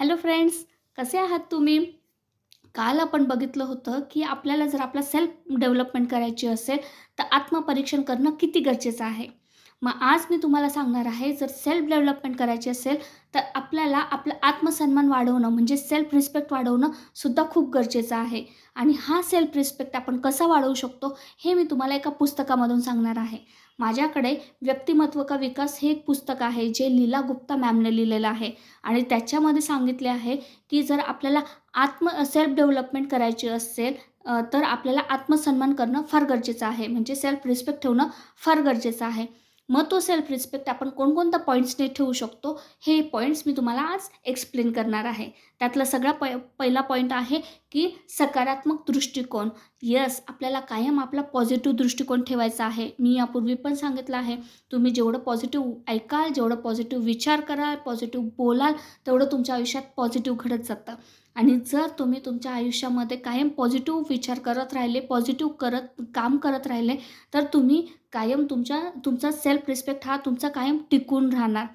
Hello friends, कसे आहात तुम्ही? काल आपण बघितलं होतं, की आपल्याला जर आपला सेल्फ डेव्हलपमेंट करायची असेल, तर आत्मपरीक्षण करणं किती गरजेचं आहे. मग आज मी तुम्हाला सांगणार आहे, जर सेल्फ डेव्हलपमेंट करायची असेल, तर आपल्याला आपला आत्मसन्मान वाढवणं म्हणजे सेल्फ रिस्पेक्ट वाढवणं सुद्धा खूप गरजेचं आहे. आणि हा सेल्फ रिस्पेक्ट आपण कसा वाढवू शकतो, हे मी तुम्हाला एका पुस्तकामधून सांगणार आहे. माझ्याकडे व्यक्तिमत्व का विकास हे एक पुस्तक आहे, जे लीला गुप्ता मॅमने लिहिलेलं आहे. आणि त्याच्यामध्ये सांगितले आहे, की जर आपल्याला सेल्फ डेव्हलपमेंट करायची असेल तर आपल्याला आत्मसन्मान करणं फार गरजेचं आहे. म्हणजे सेल्फ रिस्पेक्ट ठेवणं फार गरजेचं आहे. मग तो सेल्फ रिस्पेक्ट आपण कोणकोणत्या पॉईंट्सने ठेवू शकतो, हे पॉईंट्स मी तुम्हाला आज एक्सप्लेन करणार आहे. त्यातला सगळा पहिला पॉईंट आहे, की सकारात्मक दृष्टिकोन. येस, आपल्याला कायम आपला पॉझिटिव्ह दृष्टिकोन ठेवायचा आहे. मी यापूर्वी पण सांगितलं आहे, तुम्ही जेवढं पॉझिटिव्ह ऐकाल, जेवढं पॉझिटिव्ह विचार कराल, पॉझिटिव्ह बोलाल, तेवढं तुमच्या आयुष्यात पॉझिटिव्ह घडत जातं. आणि जर तुम्ही तुमच्या आयुष्यामध्ये कायम पॉझिटिव्ह विचार करत राहिले, पॉझिटिव्ह काम करत राहिले, तर तुम्ही कायम तुमचा सेल्फ रिस्पेक्ट हा तुमचा कायम टिकून राहणार.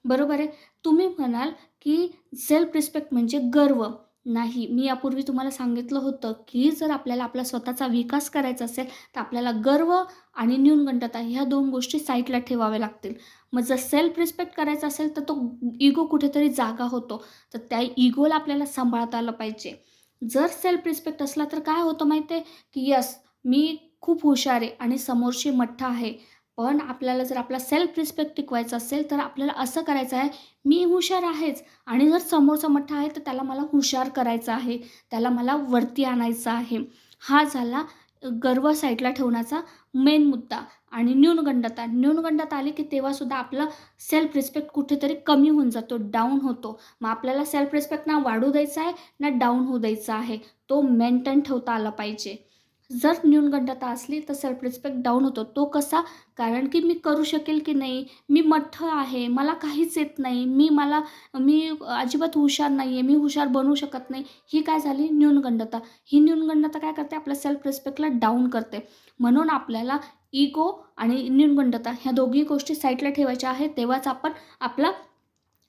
बरोबर आहे. तुम्ही म्हणाल, की सेल्फ रिस्पेक्ट म्हणजे गर्व. नाही, मी यापूर्वी तुम्हाला सांगितलं होतं, की जर आपल्याला आपला स्वतःचा विकास करायचा असेल, तर आपल्याला गर्व आणि न्यूनगंडता ह्या 2 गोष्टी साईडला ठेवाव्या लागतील. मग जर सेल्फ रिस्पेक्ट करायचा असेल, तर तो इगो कुठेतरी जागा होतो. तर त्या इगोला आपल्याला सांभाळता आलं पाहिजे. जर सेल्फ रिस्पेक्ट असला तर काय होतं माहिती आहे, की यस, मी खूप हुशार आहे आणि समोरची मठ्ठ आहे. पण आपल्याला जर आपला सेल्फ रिस्पेक्ट टिकवायचा असेल, तर आपल्याला असं करायचं आहे, मी हुशार आहेच आणि जर समोरचा मठ्ठा आहे, तर त्याला मला हुशार करायचं आहे. त्याला मला वरती आणायचं आहे. हा झाला गर्व साईडला ठेवण्याचा मेन मुद्दा. आणि न्यूनगंडात आली, की तेव्हासुद्धा आपला सेल्फ रिस्पेक्ट कुठेतरी कमी होऊन जातो, डाऊन होतो. मग आपल्याला सेल्फ रिस्पेक्ट ना वाढू द्यायचा आहे, ना डाऊन होऊ द्यायचा आहे. तो मेंटेन ठेवता आला पाहिजे. जर न्यूनगंडता असली तर सेल्फ रिस्पेक्ट डाऊन होतो. तो कसा? कारण की मी करू शकेल की नाही, मी मठ्ठ आहे, मला काहीच येत नाही, मी अजिबात हुशार नाही आहे, मी हुशार बनू शकत नाही. ही काय झाली? न्यूनगंडता. ही न्यूनगंडता काय करते? आपल्या सेल्फ रिस्पेक्टला डाऊन करते. म्हणून आपल्याला इगो आणि न्यूनगंडता ह्या दोघी गोष्टी साईडला ठेवायच्या आहेत. तेव्हाच आपण आपला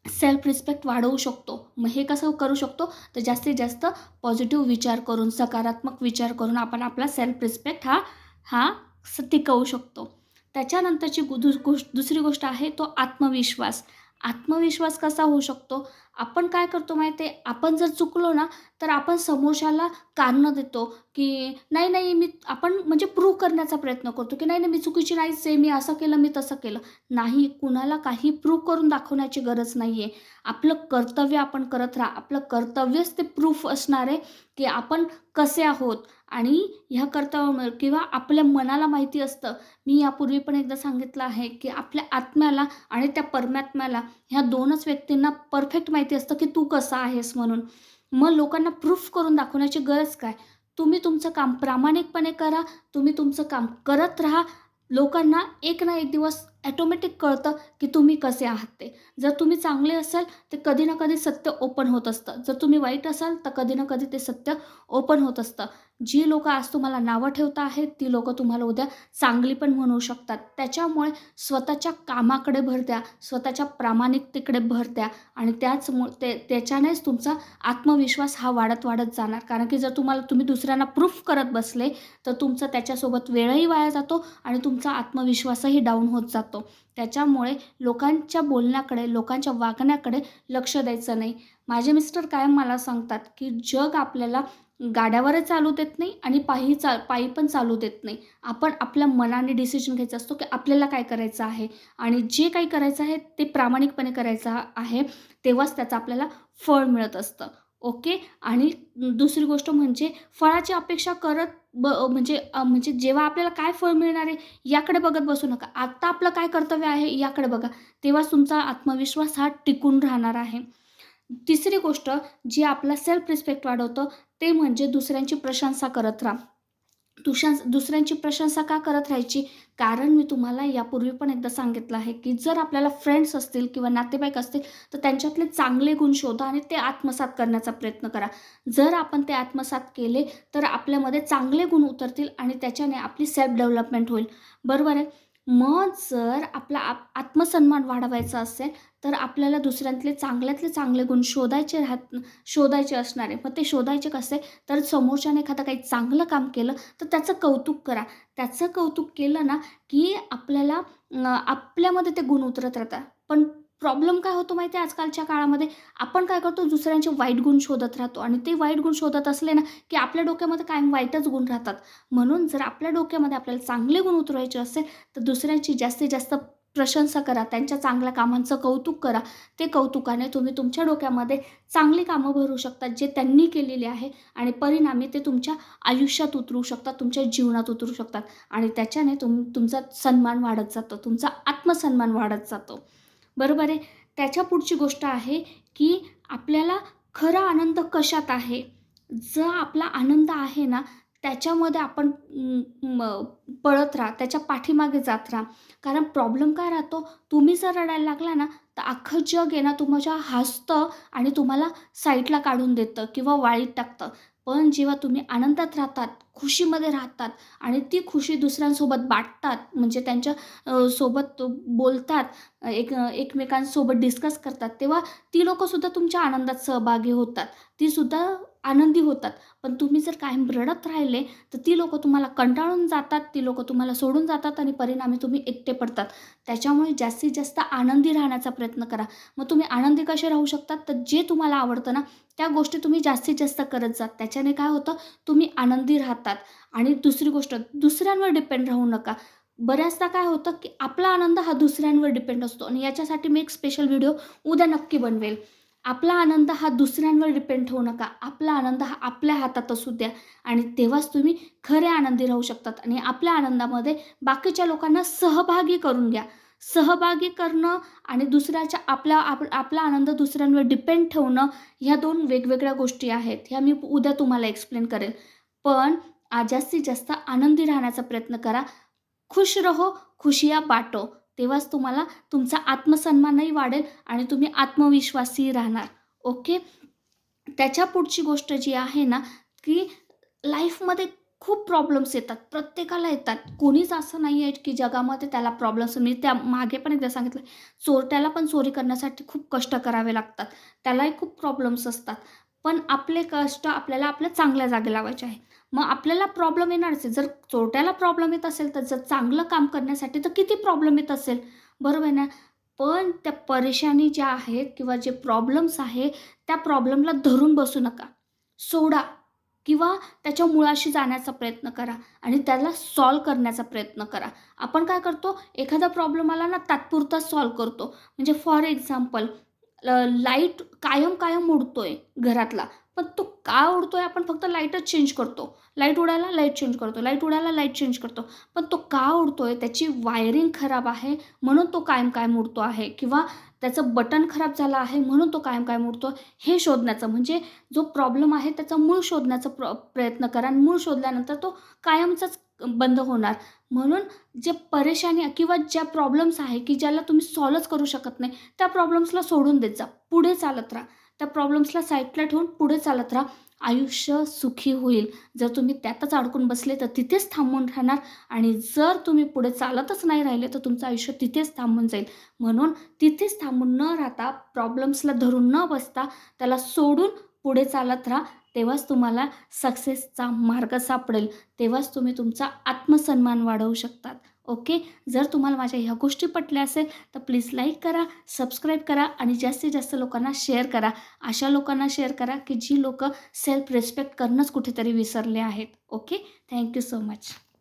सेल्फ रिस्पेक्ट वाढवू शकतो. मग हे कसं करू शकतो? तर जास्तीत जास्त पॉझिटिव्ह विचार करून, सकारात्मक विचार करून आपण आपला सेल्फ रिस्पेक्ट हा हा टिकवू शकतो. त्याच्यानंतरची दुसरी गोष्ट आहे तो आत्मविश्वास. आत्मविश्वास कसा होऊ शकतो? आपण काय करतो माहिती आहे? आपण जर चुकलो ना, तर आपण समोरच्याला कारणं देतो, की नाही, नाही आपण म्हणजे प्रूव्ह करण्याचा प्रयत्न करतो, की नाही, नाही मी चुकीची नाहीच आहे, मी असं केलं, मी तसं केलं. नाही, कुणाला काही प्रूव्ह करून दाखवण्याची गरज नाही आहे. आपलं कर्तव्य आपण करत राहा. आपलं कर्तव्यच ते प्रूफ असणार आहे, की आपण कसे आहोत. आणि ह्या कर्तव्यामुळे किंवा आपल्या मनाला माहिती असतं. मी यापूर्वी पण एकदा सांगितलं आहे, की आपल्या आत्म्याला आणि त्या परमात्म्याला ह्या 2च व्यक्तींना परफेक्ट माहिती असतं, की तू कसा आहेस म्हणून. मग लोकांना प्रूफ करून दाखवण्याची गरज काय? तुम्ही तुमचं काम प्रामाणिकपणे करा. तुम्ही तुमचं काम करत राहा. लोकांना एक ना एक दिवस ऑटोमॅटिक कळतं, की तुम्ही कसे आहात ते. जर तुम्ही चांगले असाल, तर कधी ना कधी सत्य ओपन होत असतं. जर तुम्ही वाईट असाल, तर कधी ना कधी ते सत्य ओपन होत असतं. जी लोकं आज तुम्हाला नावं ठेवत आहेत, ती लोकं तुम्हाला उद्या चांगली पण म्हणू शकतात. त्याच्यामुळे स्वतःच्या कामाकडे भर द्या, स्वतःच्या प्रामाणिकतेकडे भर द्या आणि त्याच्यानेच तुमचा आत्मविश्वास हा वाढत वाढत जाणार. कारण की जर तुम्ही दुसऱ्यांना प्रूफ करत बसले, तर तुमचा त्याच्यासोबत वेळही वाया जातो आणि तुमचा आत्मविश्वासही डाऊन होत जातो. त्याच्यामुळे लोकांच्या बोलण्याकडे, लोकांच्या वागण्याकडे लक्ष द्यायचं नाही. माझे मिस्टर कायम मला सांगतात, की जग आपल्याला गाड्यावरही चालू देत नाही आणि पायी पण चालू देत नाही. आपण आपल्या मनाने डिसिजन घ्यायचा असतो, की आपल्याला काय करायचं आहे आणि जे काही करायचं आहे ते प्रामाणिकपणे करायचं आहे. तेव्हाच त्याचं आपल्याला फळ मिळत असतं. ओके. आणि दुसरी गोष्ट म्हणजे फळाची अपेक्षा करत म्हणजे जेव्हा आपल्याला काय फळ मिळणार आहे याकडे बघत बसू नका. आत्ता आपलं काय कर्तव्य आहे याकडे बघा. तेव्हाच तुमचा आत्मविश्वास हा टिकून राहणार आहे. तिसरी गोष्ट जी आपला सेल्फ रिस्पेक्ट वाढवतं, ते म्हणजे दुसऱ्यांची प्रशंसा करत राहा. दुसऱ्यांची प्रशंसा का करत राहायची? कारण मी तुम्हाला यापूर्वी पण एकदा सांगितलं आहे, की जर आपल्याला फ्रेंड्स असतील किंवा नातेवाईक असतील, तर त्यांच्यातले चांगले गुण शोधा आणि ते आत्मसात करण्याचा प्रयत्न करा. जर आपण ते आत्मसात केले, तर आपल्यामध्ये चांगले गुण उतरतील आणि त्याच्याने आपली सेल्फ डेव्हलपमेंट होईल. बरोबर आहे? मग जर आपला आत्मसन्मान वाढवायचा असेल, तर आपल्याला दुसऱ्यांतले चांगल्यातले चांगले गुण शोधायचे असणार आहे. मग ते शोधायचे कसे? तर समोरच्याने एखादं काही चांगलं काम केलं तर त्याचं कौतुक करा. त्याचं कौतुक केलं ना, की आपल्यामध्ये ते गुण उतरत राहतात. पण प्रॉब्लेम काय होतो माहिती आहे आजकालच्या काळामध्ये? आपण काय करतो, दुसऱ्यांचे वाईट गुण शोधत राहतो आणि ते वाईट गुण शोधत असले ना, की आपल्या डोक्यामध्ये कायम वाईटच गुण राहतात. म्हणून जर आपल्या डोक्यामध्ये आपल्याला चांगले गुण उतरवायचे असेल, तर दुसऱ्यांची जास्तीत जास्त प्रशंसा करा, त्यांच्या चांगल्या कामांचं कौतुक करा. ते कौतुकाने तुम्ही तुमच्या डोक्यामध्ये चांगली कामं भरू शकता, जे त्यांनी केलेली आहे आणि परिणामी ते तुमच्या आयुष्यात उतरू शकतात, तुमच्या जीवनात उतरू शकतात आणि त्याच्याने तुमचा सन्मान वाढत जातो, तुमचा आत्मसन्मान वाढत जातो. बरोबर आहे. त्याच्या पुढची गोष्ट आहे, की आपल्याला खरा आनंद कशात आहे? जर आपला आनंद आहे ना, त्याच्यामध्ये आपण पळत राहा, त्याच्या पाठीमागे जात राहा. कारण प्रॉब्लेम काय राहतो, तुम्ही जर रडायला लागला ना, तर अख्खं जग आहे ना तुमच्या हसतं आणि तुम्हाला साईडला काढून देतं किंवा वाळीत टाकतं. पण जेव्हा तुम्ही आनंदात राहतात, खुशीमध्ये राहतात आणि ती खुशी दुसऱ्यांसोबत वाटतात, म्हणजे त्यांच्या सोबत बोलतात, एकमेकांसोबत डिस्कस करतात, तेव्हा ती लोकंसुद्धा तुमच्या आनंदात सहभागी होतात. तीसुद्धा आनंदी होतात. पण तुम्ही जर कायम रडत राहिले, तर ती लोकं तुम्हाला कंटाळून जातात, ती लोकं तुम्हाला सोडून जातात आणि परिणामी तुम्ही एकटे पडतात. त्याच्यामुळे जास्तीत जास्त आनंदी राहण्याचा प्रयत्न करा. मग तुम्ही आनंदी कसे राहू शकतात? तर जे तुम्हाला आवडतं ना, त्या गोष्टी तुम्ही जास्तीत जास्त करत जा. त्याच्याने काय होतं, तुम्ही आनंदी राहतात. आणि दुसरी गोष्ट, दुसऱ्यांवर डिपेंड राहू नका. बऱ्याचदा काय होतं, की आपला आनंद हा दुसऱ्यांवर डिपेंड असतो आणि याच्यासाठी मी एक स्पेशल व्हिडिओ उद्या नक्की बनवेल. आपला आनंद हा दुसऱ्यांवर डिपेंड होऊ नका. आपला आनंद हा आपल्या हातात असू द्या आणि तेव्हाच तुम्ही खरे आनंदी राहू शकतात आणि आपल्या आनंदामध्ये बाकीच्या लोकांना सहभागी करून घ्या. सहभागी करणं आणि दुसऱ्याच्या आपला आनंद दुसऱ्यांवर डिपेंड ठेवणं, ह्या 2 वेगवेगळ्या गोष्टी आहेत. ह्या मी उद्या तुम्हाला एक्सप्लेन करेल. पण जास्तीत जास्त आनंदी राहण्याचा प्रयत्न करा. खुश रहो, खुशियाँ बाँटो. तेव्हाच तुम्हाला तुमचा आत्मसन्मानही वाढेल आणि तुम्ही आत्मविश्वासी राहणार. ओके. त्याच्या पुढची गोष्ट जी आहे ना, की लाईफमध्ये खूप प्रॉब्लेम्स येतात. प्रत्येकाला येतात. कोणीच असं नाही आहे, की जगामध्ये त्याला प्रॉब्लेम्स, मी त्या मागे पण एकदा सांगितलं, चोरट्याला पण चोरी करण्यासाठी खूप कष्ट करावे लागतात. त्यालाही खूप प्रॉब्लेम्स असतात. पण आपले कष्ट आपल्याला आपल्या चांगल्या जागी लावायचे आहे. मग आपल्याला प्रॉब्लेम येणारच आहे. जर चोरट्याला प्रॉब्लेम येत असेल, तर जर चांगलं काम करण्यासाठी तर किती प्रॉब्लेम येत असेल, बरोबर आहे ना? पण त्या परेशानी ज्या आहेत किंवा जे प्रॉब्लेम्स आहे, त्या प्रॉब्लेमला धरून बसू नका. सोडा किंवा त्याच्या मुळाशी जाण्याचा प्रयत्न करा आणि त्याला सॉल्व्ह करण्याचा प्रयत्न करा. आपण काय करतो, एखादा प्रॉब्लेम आला ना, तात्पुरता सॉल्व्ह करतो. म्हणजे फॉर एक्झाम्पल, लाईट कायम उडतोय घरातला, पण तो का उडतोय, आपण फक्त लाईटच चेंज करतो. लाईट उडाला, लाईट चेंज करतो. लाईट उडाला, लाईट चेंज करतो. पण तो का उडतोय? त्याची वायरिंग खराब आहे म्हणून तो कायम उडतो आहे किंवा त्याचं बटन खराब झालं आहे म्हणून तो कायम उडतो. हे शोधण्याचं, म्हणजे जो प्रॉब्लेम आहे त्याचं मूळ शोधण्याचा प्रयत्न करा आणि मूळ शोधल्यानंतर तो कायमचाच बंद होणार. म्हणून जे परेशानी किंवा ज्या प्रॉब्लेम्स आहे, की ज्याला तुम्ही सॉल्वच करू शकत नाही, त्या प्रॉब्लेम्सला सोडून देत जा. पुढे चालत राहा. त्या प्रॉब्लेम्सला साईडला ठेवून पुढे चालत राहा. आयुष्य सुखी होईल. जर तुम्ही त्यातच अडकून बसले तर तिथेच थांबून राहणार आणि जर तुम्ही पुढे चालतच नाही राहिले तर तुमचं आयुष्य तिथेच थांबून जाईल. म्हणून तिथेच थांबून न राहता, प्रॉब्लेम्सला धरून न बसता, त्याला सोडून पुढे चालत राहा. तेव्हाच तुम्हाला सक्सेसचा मार्ग सापडेल. तेव्हाच तुम्ही तुमचा आत्मसन्मान वाढवू शकतात. ओके. जर तुम्हाला माझ्या ह्या गोष्टी पटल्या असेल तर प्लीज लाईक करा, सबस्क्राईब करा आणि जास्तीत जास्त लोकांना शेअर करा. अशा लोकांना शेअर करा, की जी लोकं सेल्फ रिस्पेक्ट करणंच कुठेतरी विसरले आहेत. Okay. Thank you so much.